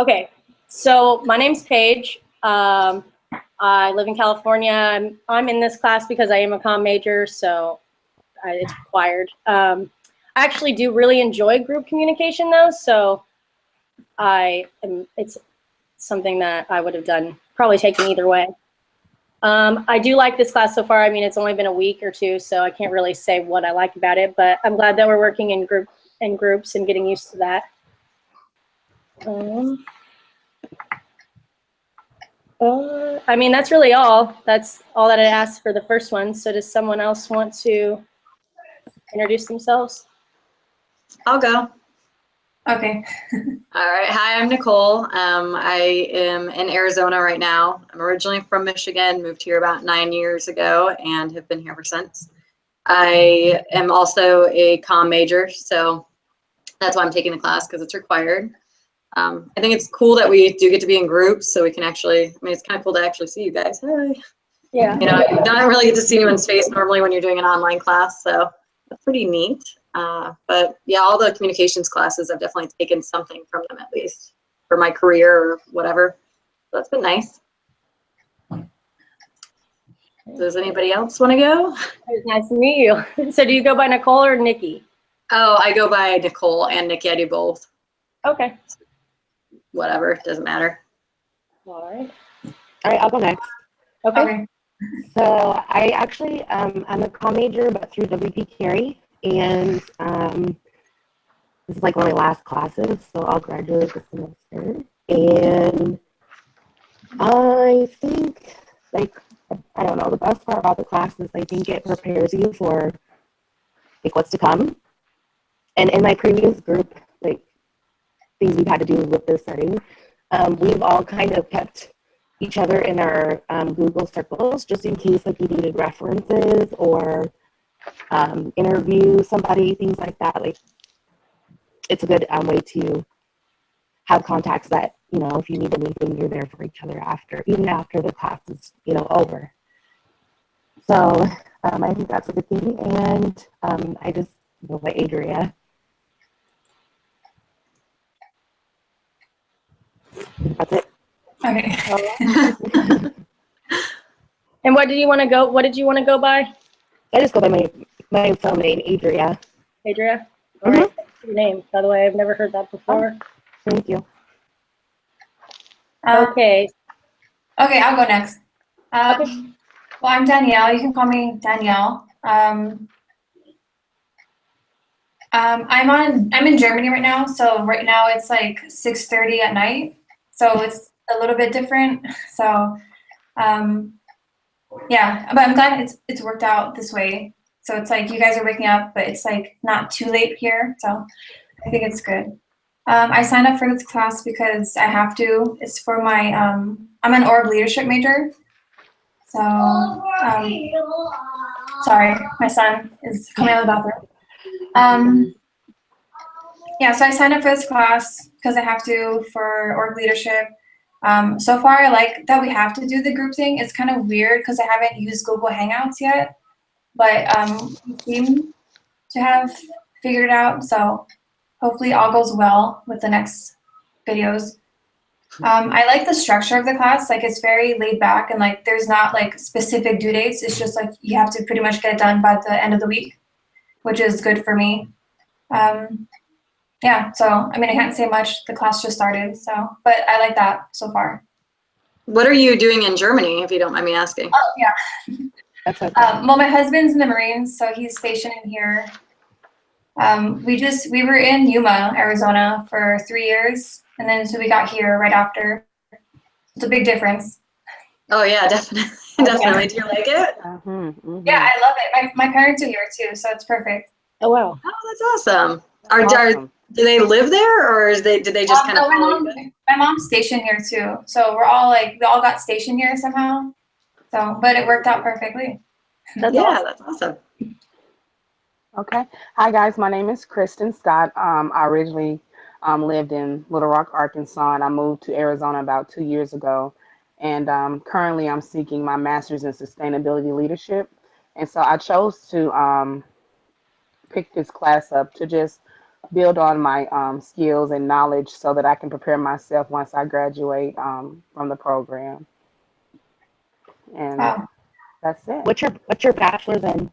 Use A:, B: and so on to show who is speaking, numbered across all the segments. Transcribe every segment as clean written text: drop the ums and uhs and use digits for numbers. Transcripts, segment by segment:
A: Okay, so my name's Paige. I live in California. I'm in this class because I am a comm major, so it's required. I actually do really enjoy group communication though, so it's something that I would have done, probably taken either way. I do like this class so far. I mean, it's only been a week or two, so I can't really say what I like about it, but I'm glad that we're working in groups and getting used to that. I mean, that's really all. That's all that I asked for the first one. So does someone else want to introduce themselves?
B: I'll go.
C: Okay.
B: All right. Hi, I'm Nicole. I am in Arizona right now. I'm originally from Michigan, moved here about 9 years ago and have been here ever since. I am also a comm major, so that's why I'm taking the class, because it's required. I think it's cool that we do get to be in groups, so we can actually, I mean, it's kind of cool to actually see you guys. Hi.
A: Yeah.
B: You know, you don't really get to see anyone's face normally when you're doing an online class, so that's pretty neat. But yeah, all the communications classes, I've definitely taken something from them, at least for my career or whatever. So that's been nice. Does anybody else want to go?
A: It was nice to meet you. So do you go by Nicole or Nikki?
B: Oh, I go by Nicole and Nikki. I do both.
A: Okay.
B: Whatever, doesn't matter.
A: All right.
D: All right, I'll go next.
A: Okay.
D: So I actually, I'm a comm major, but through WP Carey, and this is like one of my last classes, so I'll graduate this semester. And I think, like, I don't know, the best part about the class is I think it prepares you for, like, what's to come. And in my previous group, like, things we've had to do with this setting, we've all kind of kept each other in our Google circles, just in case like you needed references or interview somebody, things like that. Like, it's a good way to have contacts that, you know, if you need anything, you're there for each other after, even after the class is, you know, over. So I think that's a good thing. And I just go by Adria. That's it.
C: Okay.
A: And what did you want to go? What did you want to go by?
D: I just go by my full name, Adria.
A: Adria. All right. That's your name, by the way. I've never heard that before.
D: Thank you.
A: Okay.
C: Okay, I'll go next.
A: Okay.
C: Well, I'm Danielle. You can call me Danielle. I'm in Germany right now, so right now it's like 6:30 at night, so it's a little bit different. So yeah, but I'm glad it's worked out this way. So it's like you guys are waking up, but it's like not too late here, so I think it's good. I signed up for this class because I have to. It's for my I'm an org leadership major. So sorry, my son is coming out of the bathroom. Yeah, so I signed up for this class because I have to for org leadership. So far, I like that we have to do the group thing. It's kind of weird because I haven't used Google Hangouts yet, but we seem to have figured it out. So hopefully all goes well with the next videos. I like the structure of the class. Like, it's very laid back and like there's not like specific due dates. It's just like you have to pretty much get it done by the end of the week, which is good for me. Yeah, so I mean, I can't say much. The class just started, so, but I like that so far.
B: What are you doing in Germany, if you don't mind me asking?
C: Oh, yeah.
D: That's okay.
C: Well, my husband's in the Marines, so he's stationed in here. We were in Yuma, Arizona for 3 years, and then so we got here right after. It's a big difference.
B: Oh yeah, definitely. Definitely. Do you like it?
C: Yeah, I love it. My parents are here too, so it's perfect.
D: Oh, wow.
B: Oh, that's awesome. Do they live there, or did they just kind of follow you?
C: My mom's stationed here too, so we all got stationed here somehow. So, but it worked out perfectly.
A: That's
B: Yeah,
A: awesome.
B: that's awesome.
E: Okay. Hi, guys. My name is Kristen Scott. I originally lived in Little Rock, Arkansas, and I moved to Arizona about 2 years ago. And currently, I'm seeking my master's in sustainability leadership. And so I chose to pick this class up to just build on my skills and knowledge so that I can prepare myself once I graduate from the program. And
C: Wow.
E: that's it.
D: What's your bachelor's in?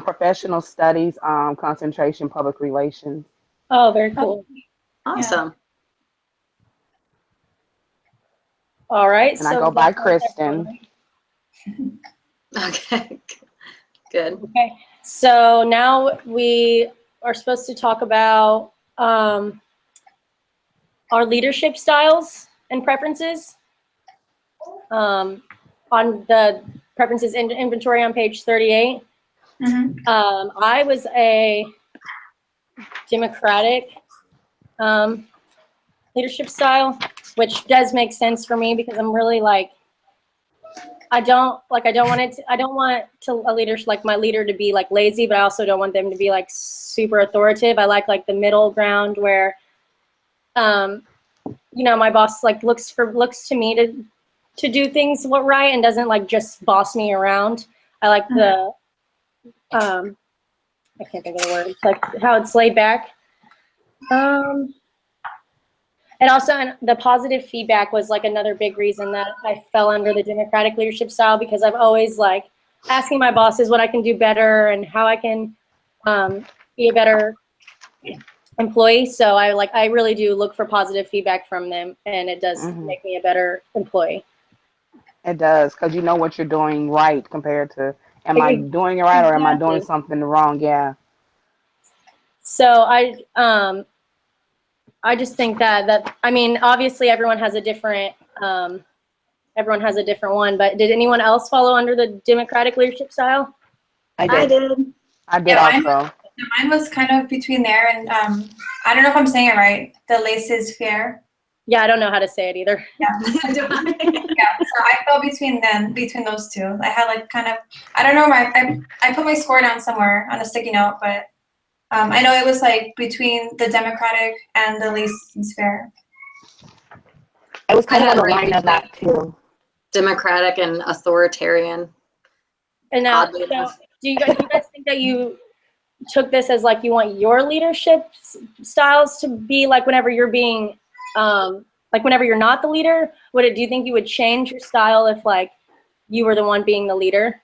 E: Professional studies, concentration, public relations.
A: Oh, very cool.
B: Awesome.
A: All right.
E: And I go by Kristen.
B: Okay. Good.
A: Okay. So now we are supposed to talk about our leadership styles and preferences. On the preferences inventory on page 38. I was a Democratic leadership style, which does make sense for me because I'm really like, I don't want a leader, like my leader to be like lazy, but I also don't want them to be like super authoritative. I like the middle ground where, you know, my boss like looks to me to do things right and doesn't like just boss me around. I like the, I can't think of the word, like how it's laid back. And also the positive feedback was like another big reason that I fell under the Democratic leadership style, because I've always like asking my bosses what I can do better and how I can be a better employee. So I really do look for positive feedback from them, and it does make me a better employee.
E: It does, because you know what you're doing right compared to, am I doing it right or am I doing something wrong? Yeah.
A: So I just think that I mean, obviously everyone has a different one, but did anyone else follow under the Democratic leadership style?
B: I did.
E: I did
C: Yeah,
E: also.
C: Mine was kind of between there and I don't know if I'm saying it right. The laissez-faire.
A: Yeah, I don't know how to say it either.
C: Yeah. Yeah, so I fell between those two. I had like kind of, I don't know, I put my score down somewhere on a sticky note, but I know it was like between the Democratic and the laissez-faire.
D: I was kind of on the line of that too.
B: Democratic and authoritarian.
A: And now, so do you guys think that you took this as like you want your leadership styles to be like whenever you're being like whenever you're not the leader? Do you think you would change your style if like you were the one being the leader?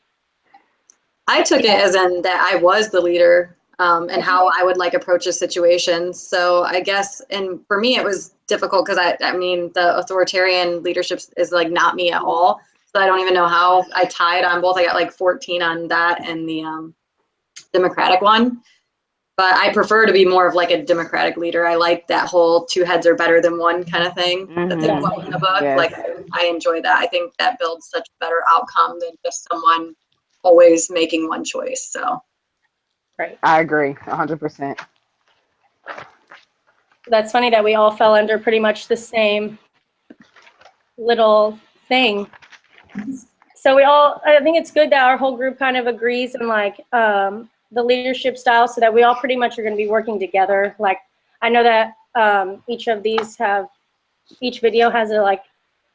B: I took it as in that I was the leader, and how I would like approach a situation. So I guess, and for me it was difficult because I mean the authoritarian leadership is like not me at all. So I don't even know how I tied on both. I got like 14 on that and the Democratic one. But I prefer to be more of like a Democratic leader. I like that whole two heads are better than one kind of thing that they quote in the book.
E: Yes.
B: Like I enjoy that. I think that builds such a better outcome than just someone always making one choice. So
A: Right.
E: I agree 100%.
A: That's funny that we all fell under pretty much the same little thing. So I think it's good that our whole group kind of agrees on like the leadership style, so that we all pretty much are going to be working together. Like I know that each video has a like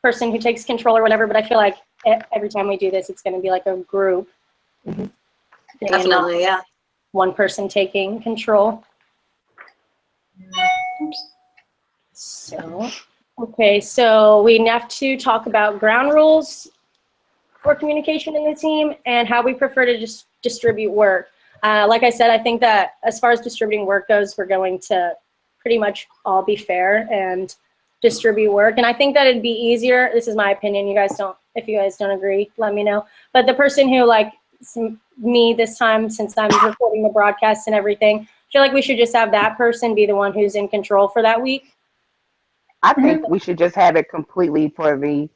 A: person who takes control or whatever, but I feel like every time we do this, it's going to be like a group.
B: definitely, yeah.
A: One person taking control. So, okay, so we have to talk about ground rules for communication in the team and how we prefer to just distribute work. Like I said, I think that as far as distributing work goes, we're going to pretty much all be fair and distribute work. And I think that it'd be easier. This is my opinion. If you guys don't agree, let me know. But the person who like me this time, since I'm recording the broadcast and everything, I feel like we should just have that person be the one who's in control for that week.
E: I think we should just have it completely for the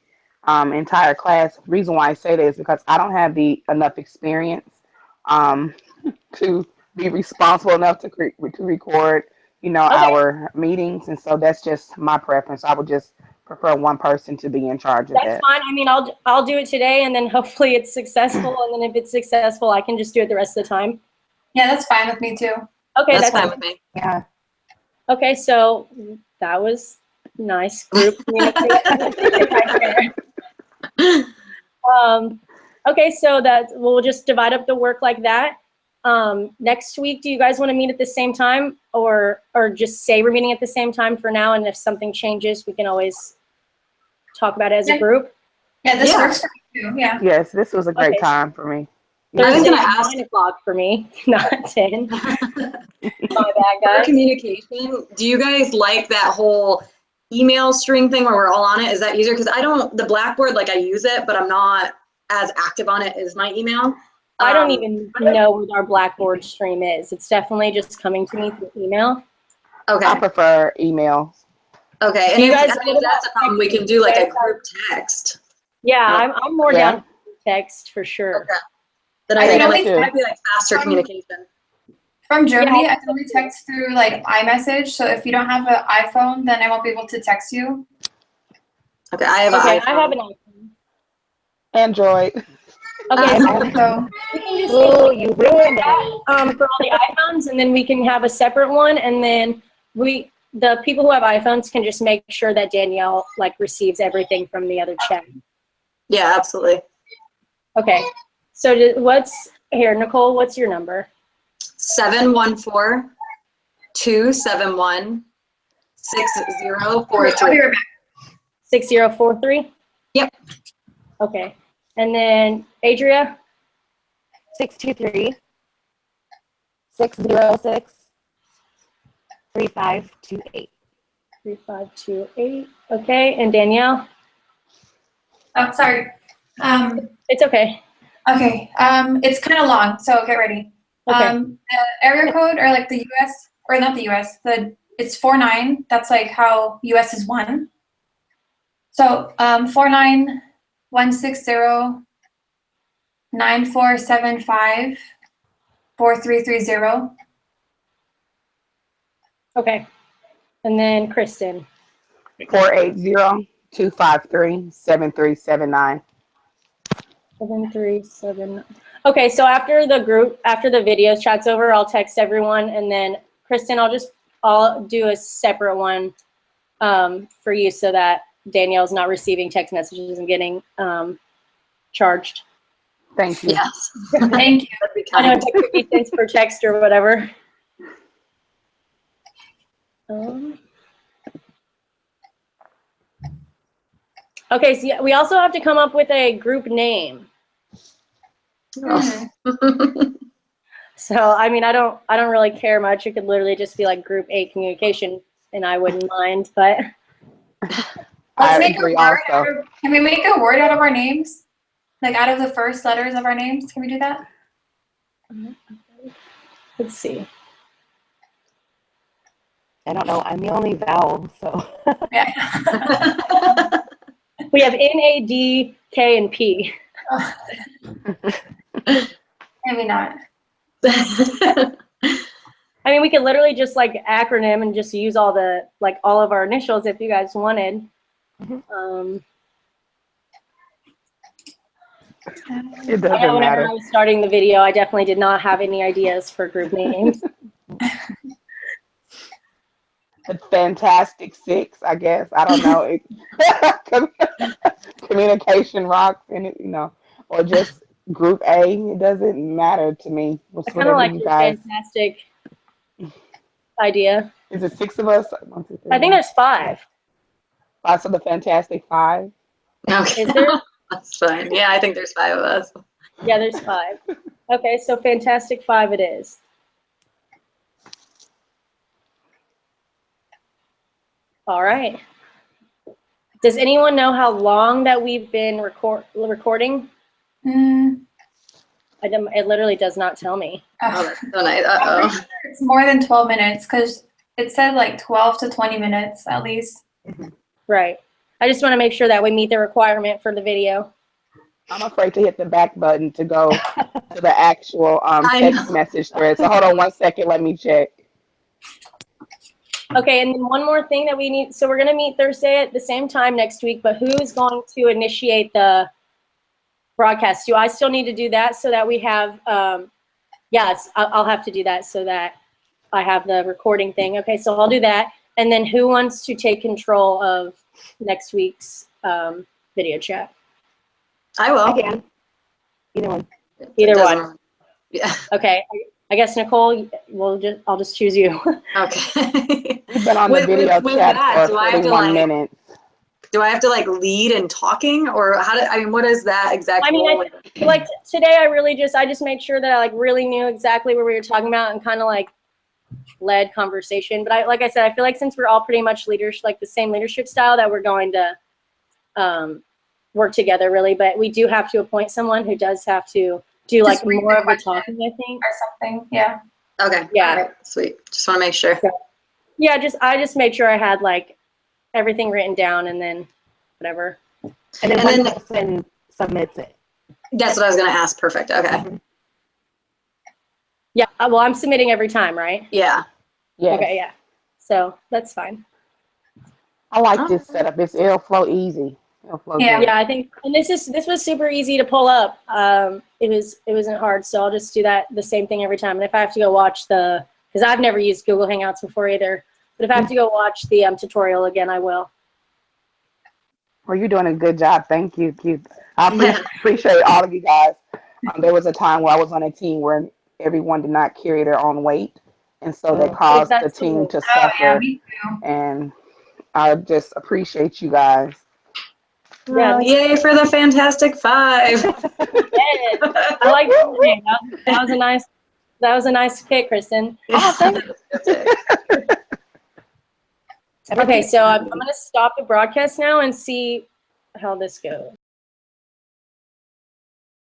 E: entire class. The reason why I say that is because I don't have enough experience to be responsible enough to record, our meetings, and so that's just my preference. I would just prefer one person to be in charge of that.
A: That's fine. I mean, I'll do it today, and then hopefully it's successful, and then if it's successful, I can just do it the rest of the time.
C: Yeah, that's fine with me too.
A: Okay,
B: That's fine with me.
D: Yeah.
A: Okay, so that was nice group communication. Okay, so we'll just divide up the work like that. next week, do you guys want to meet at the same time, or just say we're meeting at the same time for now, and if something changes, we can always talk about it as a group?
C: Yeah, this
B: Yeah.
C: works for me too. Yeah.
E: Yes, this was a great
A: Okay.
E: time for me.
B: I was
A: Thursday
B: gonna
A: at
B: ask-
A: 9 o'clock for me, not 10. My bad,
B: For
A: guys.
B: communication, do you guys like that whole email string thing where we're all on it? Is that easier? Because the Blackboard, like I use it, but I'm not as active on it as my email.
A: I don't even know what our Blackboard stream is. It's definitely just coming to me through email.
B: Okay.
E: I prefer email.
B: Okay.
A: Do
B: And
A: you
B: if,
A: guys-
B: I mean, if that's a problem, we can do like a group text.
A: Yeah, I'm more
E: Yeah.
A: down for text for sure.
B: Okay. Then I
C: I
B: think
C: can
B: like,
C: only
B: it might be like faster communication.
C: From Germany,
A: Yeah.
C: I can only text through like iMessage. So if you don't have an iPhone, then I won't be able to text you.
B: Okay. I have
A: Okay,
B: an
A: I have
B: iPhone.
A: an iPhone.
E: Android.
A: Okay, so
C: So
A: we can just
D: Ooh, you ruined it.
A: for all the iPhones, and then we can have a separate one, and then the people who have iPhones can just make sure that Danielle like receives everything from the other chat.
B: Yeah, absolutely.
A: Okay, so Nicole, what's your number?
B: 714-271-6043.
C: I'll be right back.
A: 6043?
B: Yep.
A: Okay, and then Adria?
D: 623 606 3528.
A: 3528. Okay, and Danielle?
C: Oh, sorry.
A: It's okay.
C: Okay. It's kind of long, so get ready.
A: Okay.
C: The area code, or like the US, or not the US, it's 49. That's like how US is 1. So 49160-9475-4330.
A: Okay. And then Kristen.
E: 480-253-7379.
A: 737. Okay, so after the video chat's over, I'll text everyone, and then Kristen, I'll do a separate one for you so that Danielle's not receiving text messages and getting charged.
E: Thank you.
B: Yes.
C: Thank you.
B: That'd be
A: I know
B: kind.
A: it's like 50 cents per text or whatever. Okay, so yeah, we also have to come up with a group name.
B: Oh.
A: So I mean, I don't really care much. It could literally just be like Group 8 Communication, and I wouldn't mind. But
C: Let's
E: I
C: make
E: agree
C: a word
E: also.
C: can we make a word out of our names? Like out of the first letters of our names? Can we do that?
A: let's see.
D: I don't know. I'm the only vowel, so.
C: Yeah.
A: We have N, A, D, K, and P.
C: Maybe not.
A: I mean, we could literally just like acronym and just use all of our initials if you guys wanted.
E: It
A: I know
E: doesn't
A: whenever
E: matter.
A: I was starting the video, I definitely did not have any ideas for group names.
E: The Fantastic Six, I guess. I don't know. Communication rocks, and or just Group A. It doesn't matter to me.
A: I kind of like your fantastic idea.
E: Is it 6 of us? 1, 2, 3,
A: I think there's 5.
E: 5. So the Fantastic 5.
B: Okay.
A: Is there?
B: That's fine. Yeah, I think there's 5 of us.
A: Yeah, there's 5. Okay, so Fantastic 5 it is. All right. Does anyone know how long that we've been recording? It literally does not tell me.
B: Oh, that's so nice. Uh-oh.
C: It's more than 12 minutes because it said like 12 to 20 minutes at least.
A: Right. I just want to make sure that we meet the requirement for the video.
E: I'm afraid to hit the back button to go to the actual text message thread. So hold on 1 second. Let me check.
A: Okay, and then one more thing that we need. So we're going to meet Thursday at the same time next week, but who's going to initiate the broadcast? Do I still need to do that so that we have, yes, I'll have to do that so that I have the recording thing. Okay, so I'll do that. And then who wants to take control of next week's video chat?
B: I will.
D: I can. Either one.
A: Either one.
B: Yeah.
A: Okay, I guess Nicole, I'll just choose you.
B: Okay.
E: You've been on the
B: With-
E: video
B: with
E: chat
B: that,
E: for
B: do I have to,
E: 41
B: like-
E: minutes.
B: Do I have to like lead in talking, or what is that exact
A: I mean,
B: role?
A: like today, I just made sure that I like really knew exactly what we were talking about and kind of like led conversation. But like I said, I feel like since we're all pretty much leaders, like the same leadership style, that we're going to work together really. But we do have to appoint someone who does have to do like
C: Just read
A: more
C: the
A: of the
C: question.
A: talking, I think.
C: Or something. Yeah.
B: Okay.
A: Yeah.
B: All right. Sweet. Just want to make sure.
A: Yeah, I just made sure I had like everything written down and then whatever.
D: And then
B: And
D: one person submits it.
B: That's what I was going to ask. Perfect. Okay.
D: Mhm.
A: Yeah, well, I'm submitting every time, right?
B: Yeah.
E: Yes.
A: Okay, yeah. So that's fine.
E: I like this setup. It'll flow easy. It'll flow
C: Yeah.
E: good.
A: Yeah, I think, and this was super easy to pull up. It wasn't hard, so I'll just do the same thing every time. And if I have to go watch because I've never used Google Hangouts before either, but if I have to go watch the tutorial again, I will.
E: Well, you're doing a good job. Thank you. I appreciate all of you guys. There was a time where I was on a team where everyone did not carry their own weight, and so that caused the
A: That's
E: team to
C: Oh, yeah,
E: suffer.
C: me too.
E: And I just appreciate you guys.
A: Yeah.
B: Yay for the Fantastic Five.
A: I like that was a nice pick, Kristen.
E: Oh, thank
A: Okay, so I'm gonna stop the broadcast now and see how this goes.